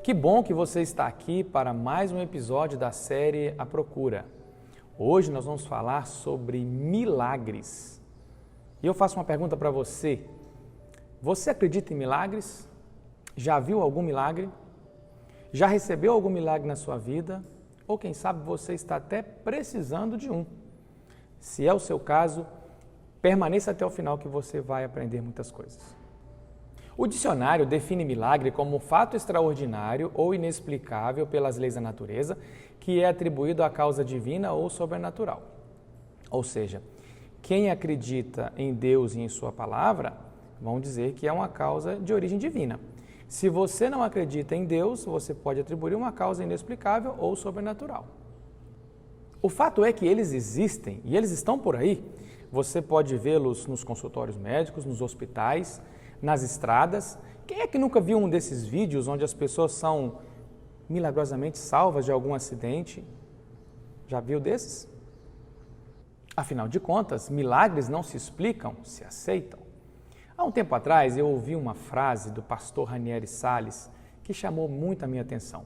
Que bom que você está aqui para mais um episódio da série A Procura. Hoje nós vamos falar sobre milagres. E eu faço uma pergunta para você. Você acredita em milagres? Já viu algum milagre? Já recebeu algum milagre na sua vida? Ou quem sabe você está até precisando de um? Se é o seu caso, permaneça até o final que você vai aprender muitas coisas. O dicionário define milagre como um fato extraordinário ou inexplicável pelas leis da natureza que é atribuído à causa divina ou sobrenatural. Ou seja, quem acredita em Deus e em sua palavra, vão dizer que é uma causa de origem divina. Se você não acredita em Deus, você pode atribuir uma causa inexplicável ou sobrenatural. O fato é que eles existem e eles estão por aí. Você pode vê-los nos consultórios médicos, nos hospitais, nas estradas. Quem é que nunca viu um desses vídeos onde as pessoas são milagrosamente salvas de algum acidente? Já viu desses? Afinal de contas, milagres não se explicam, se aceitam. Há um tempo atrás eu ouvi uma frase do pastor Ranieri Salles que chamou muito a minha atenção.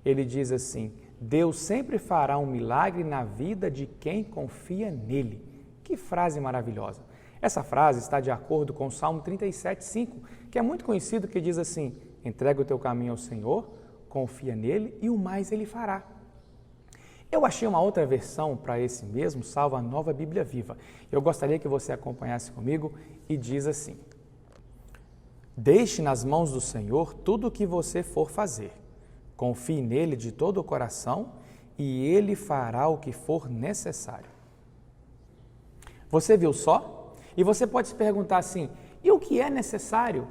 Ele diz assim: Deus sempre fará um milagre na vida de quem confia nele. Que frase maravilhosa! Essa frase está de acordo com o Salmo 37:5, que é muito conhecido, que diz assim: entrega o teu caminho ao Senhor, confia nele e o mais ele fará. Eu achei uma outra versão para esse mesmo salmo, a Nova Bíblia Viva. Eu gostaria que você acompanhasse comigo e diz assim: deixe nas mãos do Senhor tudo o que você for fazer. Confie nele de todo o coração e ele fará o que for necessário. Você viu só? E você pode se perguntar assim, e o que é necessário?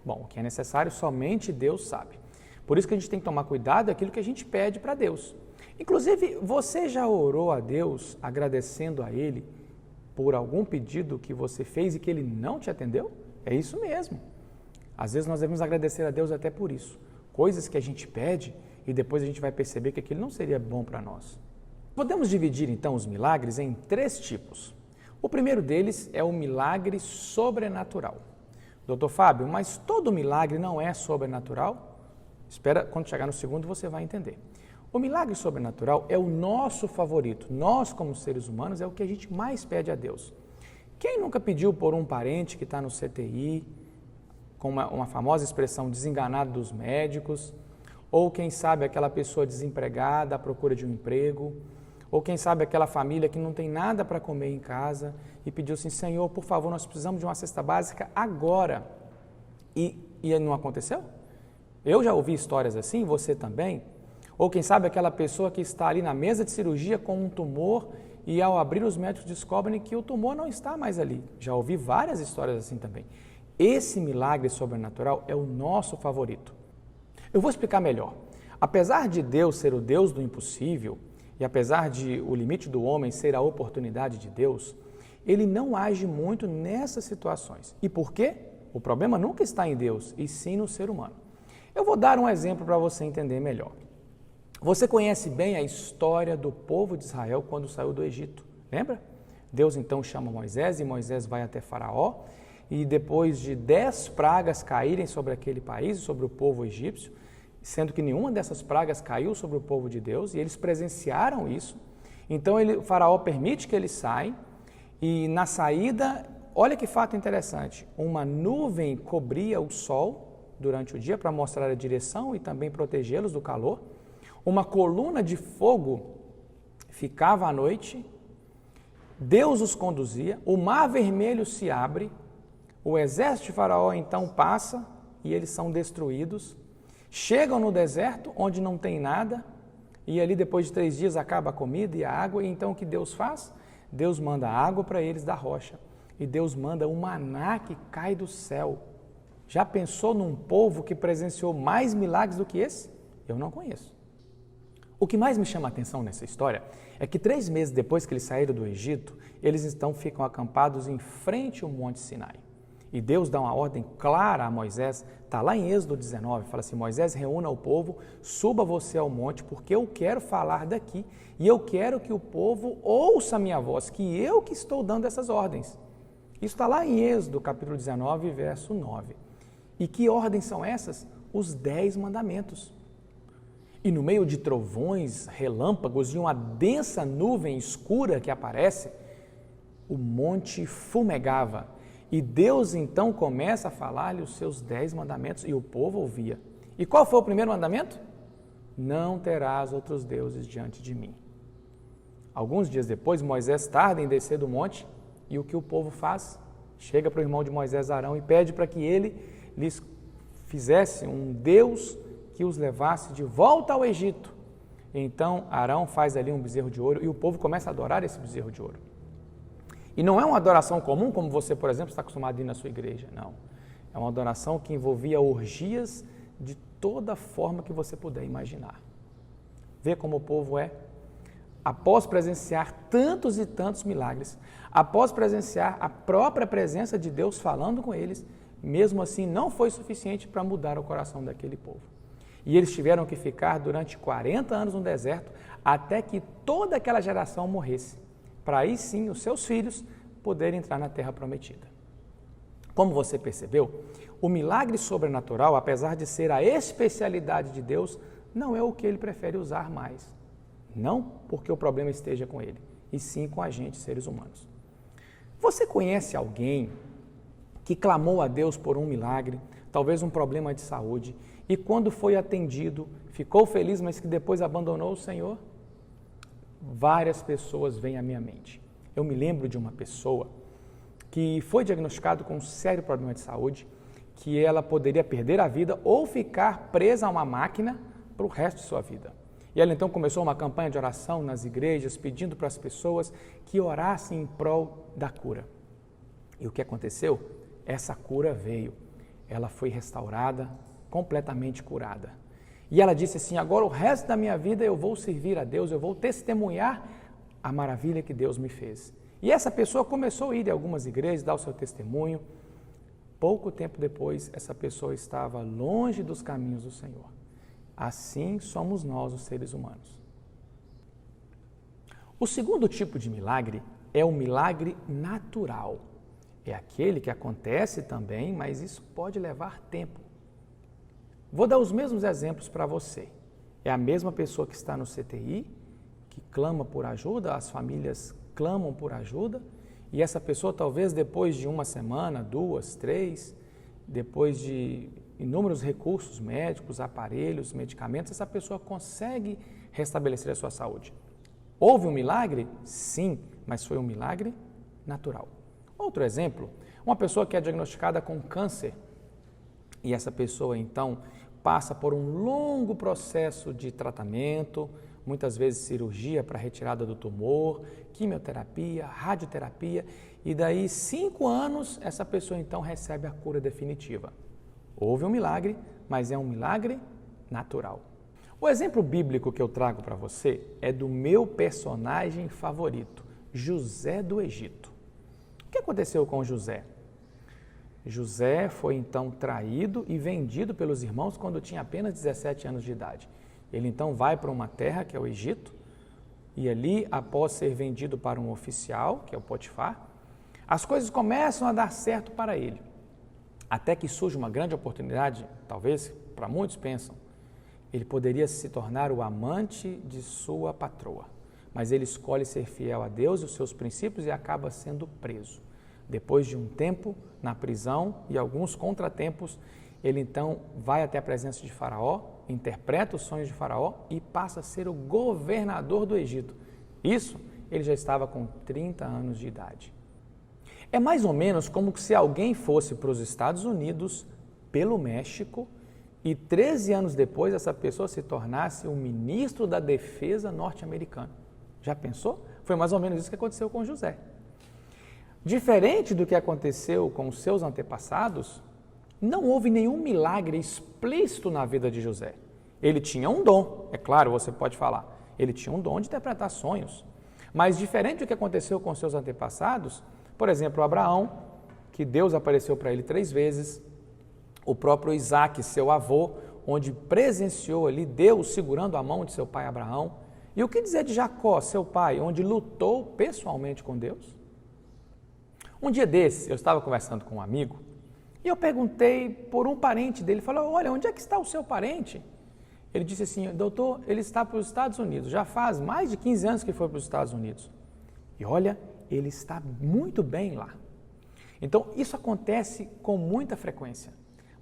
Bom, o que é necessário somente Deus sabe. Por isso que a gente tem que tomar cuidado daquilo que a gente pede para Deus. Inclusive, você já orou a Deus agradecendo a Ele por algum pedido que você fez e que Ele não te atendeu? É isso mesmo. Às vezes nós devemos agradecer a Deus até por isso. Coisas que a gente pede e depois a gente vai perceber que aquilo não seria bom para nós. Podemos dividir então os milagres em 3 tipos. O primeiro deles é o milagre sobrenatural. Doutor Fábio, mas todo milagre não é sobrenatural? Espera, quando chegar no segundo você vai entender. O milagre sobrenatural é o nosso favorito. Nós, como seres humanos, é o que a gente mais pede a Deus. Quem nunca pediu por um parente que está no CTI, com uma famosa expressão desenganado dos médicos, ou quem sabe aquela pessoa desempregada à procura de um emprego, ou quem sabe aquela família que não tem nada para comer em casa e pediu assim, Senhor, por favor, nós precisamos de uma cesta básica agora. E não aconteceu? Eu já ouvi histórias assim, você também? Ou quem sabe aquela pessoa que está ali na mesa de cirurgia com um tumor e ao abrir os médicos descobrem que o tumor não está mais ali. Já ouvi várias histórias assim também. Esse milagre sobrenatural é o nosso favorito. Eu vou explicar melhor. Apesar de Deus ser o Deus do impossível, e apesar de o limite do homem ser a oportunidade de Deus, ele não age muito nessas situações. E por quê? O problema nunca está em Deus, e sim no ser humano. Eu vou dar um exemplo para você entender melhor. Você conhece bem a história do povo de Israel quando saiu do Egito, lembra? Deus então chama Moisés e Moisés vai até Faraó, e depois de 10 pragas caírem sobre aquele país, sobre o povo egípcio, sendo que nenhuma dessas pragas caiu sobre o povo de Deus, e eles presenciaram isso. Então o faraó permite que eles saiam, e na saída, olha que fato interessante, uma nuvem cobria o sol durante o dia para mostrar a direção e também protegê-los do calor, uma coluna de fogo ficava à noite, Deus os conduzia, o mar vermelho se abre, o exército de faraó então passa e eles são destruídos. Chegam no deserto, onde não tem nada, e ali depois de 3 dias acaba a comida e a água, e então o que Deus faz? Deus manda água para eles da rocha, e Deus manda o maná que cai do céu. Já pensou num povo que presenciou mais milagres do que esse? Eu não conheço. O que mais me chama a atenção nessa história é que 3 meses depois que eles saíram do Egito, eles então ficam acampados em frente ao Monte Sinai. E Deus dá uma ordem clara a Moisés, está lá em Êxodo 19, fala assim, Moisés, reúna o povo, suba você ao monte, porque eu quero falar daqui e eu quero que o povo ouça a minha voz, que eu que estou dando essas ordens. Isso está lá em Êxodo, capítulo 19, verso 9. E que ordens são essas? Os 10 mandamentos. E no meio de trovões, relâmpagos e uma densa nuvem escura que aparece, o monte fumegava. E Deus então começa a falar-lhe os seus 10 mandamentos e o povo ouvia. E qual foi o primeiro mandamento? Não terás outros deuses diante de mim. Alguns dias depois, Moisés tarda em descer do monte e o que o povo faz? Chega para o irmão de Moisés, Arão, e pede para que ele lhes fizesse um Deus que os levasse de volta ao Egito. Então, Arão faz ali um bezerro de ouro e o povo começa a adorar esse bezerro de ouro. E não é uma adoração comum, como você, por exemplo, está acostumado a ir na sua igreja, não. É uma adoração que envolvia orgias de toda forma que você puder imaginar. Vê como o povo é. Após presenciar tantos e tantos milagres, após presenciar a própria presença de Deus falando com eles, mesmo assim não foi suficiente para mudar o coração daquele povo. E eles tiveram que ficar durante 40 anos no deserto, até que toda aquela geração morresse, para aí sim os seus filhos poderem entrar na terra prometida. Como você percebeu, o milagre sobrenatural, apesar de ser a especialidade de Deus, não é o que ele prefere usar mais. Não porque o problema esteja com ele, e sim com a gente, seres humanos. Você conhece alguém que clamou a Deus por um milagre, talvez um problema de saúde, e quando foi atendido, ficou feliz, mas que depois abandonou o Senhor? Várias pessoas vêm à minha mente. Eu me lembro de uma pessoa que foi diagnosticada com um sério problema de saúde, que ela poderia perder a vida ou ficar presa a uma máquina para o resto de sua vida. E ela então começou uma campanha de oração nas igrejas, pedindo para as pessoas que orassem em prol da cura. E o que aconteceu? Essa cura veio. Ela foi restaurada, completamente curada. E ela disse assim, agora o resto da minha vida eu vou servir a Deus, eu vou testemunhar a maravilha que Deus me fez. E essa pessoa começou a ir em algumas igrejas, dar o seu testemunho. Pouco tempo depois, essa pessoa estava longe dos caminhos do Senhor. Assim somos nós, os seres humanos. O segundo tipo de milagre é o milagre natural. É aquele que acontece também, mas isso pode levar tempo. Vou dar os mesmos exemplos para você. É a mesma pessoa que está no CTI, que clama por ajuda, as famílias clamam por ajuda, e essa pessoa talvez depois de uma semana, 2, 3, depois de inúmeros recursos médicos, aparelhos, medicamentos, essa pessoa consegue restabelecer a sua saúde. Houve um milagre? Sim, mas foi um milagre natural. Outro exemplo, uma pessoa que é diagnosticada com câncer e essa pessoa então passa por um longo processo de tratamento, muitas vezes cirurgia para retirada do tumor, quimioterapia, radioterapia, e daí 5 anos essa pessoa então recebe a cura definitiva. Houve um milagre, mas é um milagre natural. O exemplo bíblico que eu trago para você é do meu personagem favorito, José do Egito. O que aconteceu com José? José foi então traído e vendido pelos irmãos quando tinha apenas 17 anos de idade. Ele então vai para uma terra, que é o Egito, e ali, após ser vendido para um oficial, que é o Potifar, as coisas começam a dar certo para ele. Até que surge uma grande oportunidade, talvez, para muitos pensam, ele poderia se tornar o amante de sua patroa. Mas ele escolhe ser fiel a Deus e os seus princípios e acaba sendo preso. Depois de um tempo na prisão e alguns contratempos, ele então vai até a presença de Faraó, interpreta os sonhos de Faraó e passa a ser o governador do Egito. Isso, ele já estava com 30 anos de idade. É mais ou menos como se alguém fosse para os Estados Unidos, pelo México, e 13 anos depois essa pessoa se tornasse o ministro da Defesa norte-americano. Já pensou? Foi mais ou menos isso que aconteceu com José. Diferente do que aconteceu com os seus antepassados, não houve nenhum milagre explícito na vida de José. Ele tinha um dom, é claro, você pode falar, ele tinha um dom de interpretar sonhos. Mas diferente do que aconteceu com seus antepassados, por exemplo, Abraão, que Deus apareceu para ele 3 vezes, o próprio Isaac, seu avô, onde presenciou ali Deus segurando a mão de seu pai Abraão. E o que dizer de Jacó, seu pai, onde lutou pessoalmente com Deus? Um dia desses, eu estava conversando com um amigo e eu perguntei por um parente dele, falou, olha, onde é que está o seu parente? Ele disse assim, doutor, ele está para os Estados Unidos, já faz mais de 15 anos que foi para os Estados Unidos. E olha, ele está muito bem lá. Então, isso acontece com muita frequência,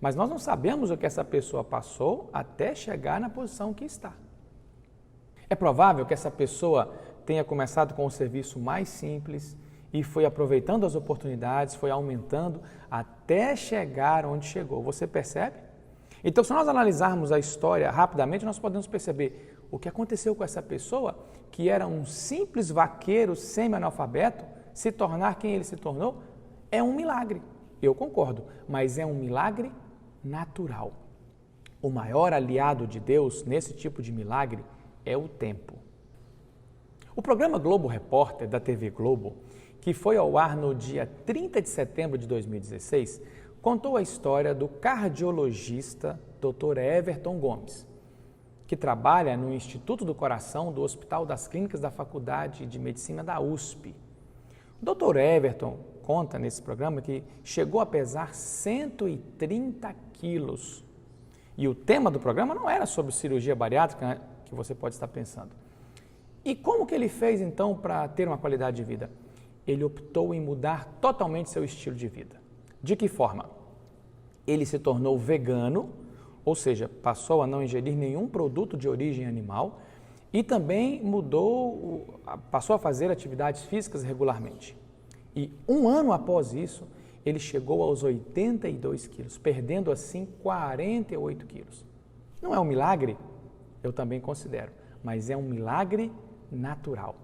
mas nós não sabemos o que essa pessoa passou até chegar na posição que está. É provável que essa pessoa tenha começado com um serviço mais simples e foi aproveitando as oportunidades, foi aumentando até chegar onde chegou. Você percebe? Então, se nós analisarmos a história rapidamente, nós podemos perceber o que aconteceu com essa pessoa, que era um simples vaqueiro semi-analfabeto, se tornar quem ele se tornou, é um milagre. Eu concordo, mas é um milagre natural. O maior aliado de Deus nesse tipo de milagre é o tempo. O programa Globo Repórter, da TV Globo, que foi ao ar no dia 30 de setembro de 2016, contou a história do cardiologista Dr. Everton Gomes, que trabalha no Instituto do Coração do Hospital das Clínicas da Faculdade de Medicina da USP. O Dr. Everton conta nesse programa que chegou a pesar 130 quilos. E o tema do programa não era sobre cirurgia bariátrica, né, que você pode estar pensando. E como que ele fez então para ter uma qualidade de vida? Ele optou em mudar totalmente seu estilo de vida. De que forma? Ele se tornou vegano, ou seja, passou a não ingerir nenhum produto de origem animal e também passou a fazer atividades físicas regularmente. E um ano após isso, ele chegou aos 82 quilos, perdendo assim 48 quilos. Não é um milagre? Eu também considero, mas é um milagre natural.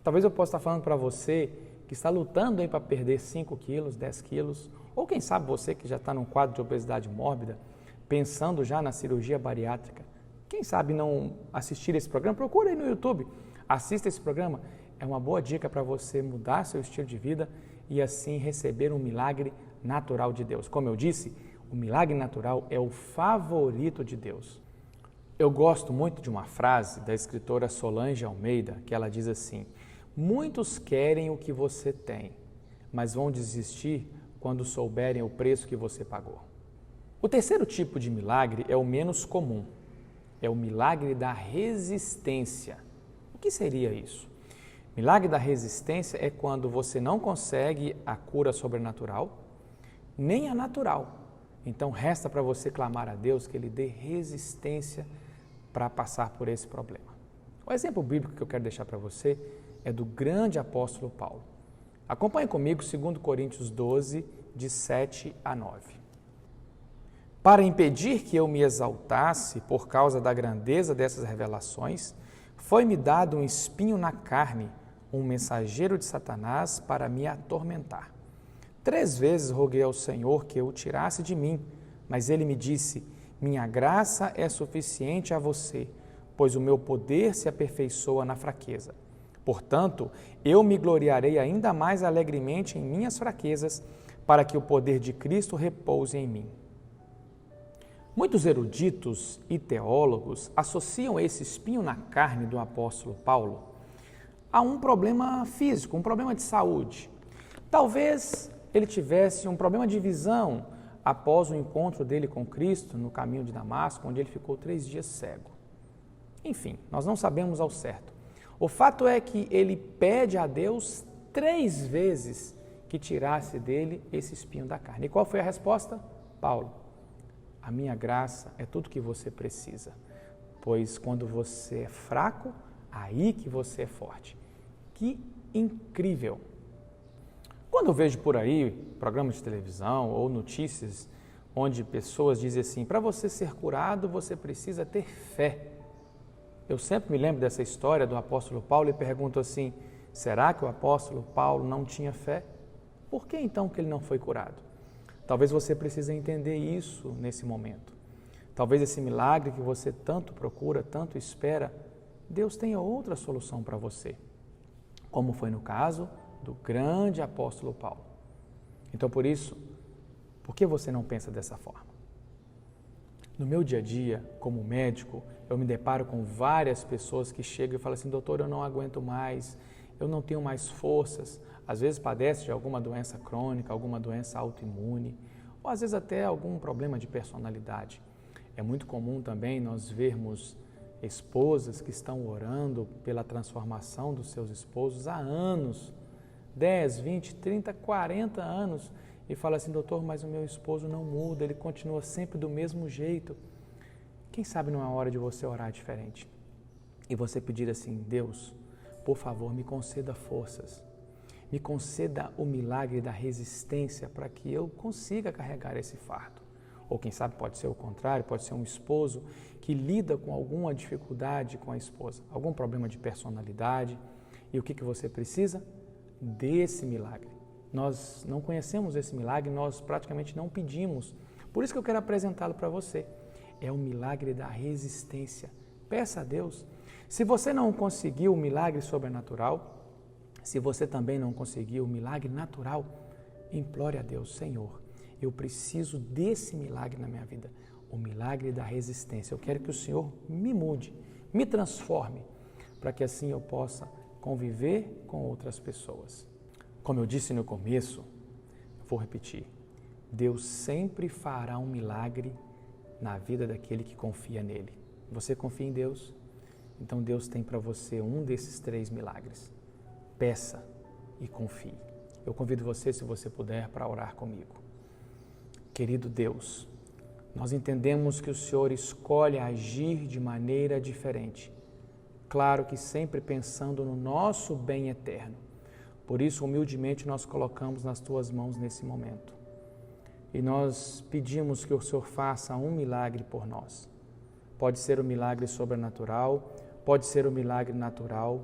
Talvez eu possa estar falando para você que está lutando para perder 5 quilos, 10 quilos, ou quem sabe você que já está num quadro de obesidade mórbida, pensando já na cirurgia bariátrica. Quem sabe não assistir esse programa? Procura aí no YouTube, assista esse programa. É uma boa dica para você mudar seu estilo de vida e assim receber um milagre natural de Deus. Como eu disse, o milagre natural é o favorito de Deus. Eu gosto muito de uma frase da escritora Solange Almeida, que ela diz assim: muitos querem o que você tem, mas vão desistir quando souberem o preço que você pagou. O terceiro tipo de milagre é o menos comum, é o milagre da resistência. O que seria isso? Milagre da resistência é quando você não consegue a cura sobrenatural, nem a natural. Então resta para você clamar a Deus que Ele dê resistência para passar por esse problema. O exemplo bíblico que eu quero deixar para você é do grande apóstolo Paulo. Acompanhe comigo 2 Coríntios 12, de 7 a 9. Para impedir que eu me exaltasse por causa da grandeza dessas revelações, foi-me dado um espinho na carne, um mensageiro de Satanás para me atormentar. 3 vezes roguei ao Senhor que eu o tirasse de mim, mas ele me disse: minha graça é suficiente a você, pois o meu poder se aperfeiçoa na fraqueza. Portanto, eu me gloriarei ainda mais alegremente em minhas fraquezas, para que o poder de Cristo repouse em mim. Muitos eruditos e teólogos associam esse espinho na carne do apóstolo Paulo a um problema físico, um problema de saúde. Talvez ele tivesse um problema de visão após o encontro dele com Cristo no caminho de Damasco, onde ele ficou 3 dias cego. Enfim, nós não sabemos ao certo. O fato é que ele pede a Deus 3 vezes que tirasse dele esse espinho da carne. E qual foi a resposta? Paulo: a minha graça é tudo que você precisa, pois quando você é fraco, aí que você é forte. Que incrível! Quando eu vejo por aí programas de televisão ou notícias onde pessoas dizem assim: para você ser curado, você precisa ter fé. Eu sempre me lembro dessa história do apóstolo Paulo e pergunto assim: será que o apóstolo Paulo não tinha fé? Por que então que ele não foi curado? Talvez você precise entender isso nesse momento. Talvez esse milagre que você tanto procura, tanto espera, Deus tenha outra solução para você, como foi no caso do grande apóstolo Paulo. Então, por isso, por que você não pensa dessa forma? No meu dia a dia, como médico, eu me deparo com várias pessoas que chegam e falam assim: doutor, eu não aguento mais, eu não tenho mais forças. Às vezes padece de alguma doença crônica, alguma doença autoimune, ou às vezes até algum problema de personalidade. É muito comum também nós vermos esposas que estão orando pela transformação dos seus esposos há anos, 10, 20, 30, 40 anos, e fala assim: doutor, mas o meu esposo não muda, ele continua sempre do mesmo jeito. Quem sabe não é hora de você orar diferente e você pedir assim: Deus, por favor, me conceda forças, me conceda o milagre da resistência para que eu consiga carregar esse fardo. Ou quem sabe pode ser o contrário, pode ser um esposo que lida com alguma dificuldade com a esposa, algum problema de personalidade. E o que você precisa? Desse milagre. Nós não conhecemos esse milagre, nós praticamente não pedimos. Por isso que eu quero apresentá-lo para você. É o milagre da resistência. Peça a Deus. Se você não conseguiu o milagre sobrenatural, se você também não conseguiu o milagre natural, implore a Deus: Senhor, eu preciso desse milagre na minha vida, o milagre da resistência. Eu quero que o Senhor me mude, me transforme, para que assim eu possa conviver com outras pessoas. Como eu disse no começo, vou repetir: Deus sempre fará um milagre na vida daquele que confia nele. Você confia em Deus? Então Deus tem para você um desses 3 milagres. Peça e confie. Eu convido você, se você puder, para orar comigo. Querido Deus, nós entendemos que o Senhor escolhe agir de maneira diferente. Claro que sempre pensando no nosso bem eterno. Por isso, humildemente, nós colocamos nas Tuas mãos nesse momento. E nós pedimos que o Senhor faça um milagre por nós. Pode ser um milagre sobrenatural, pode ser um milagre natural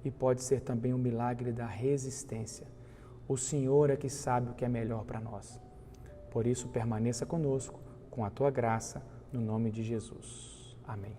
e pode ser também um milagre da resistência. O Senhor é que sabe o que é melhor para nós. Por isso, permaneça conosco, com a Tua graça, no nome de Jesus. Amém.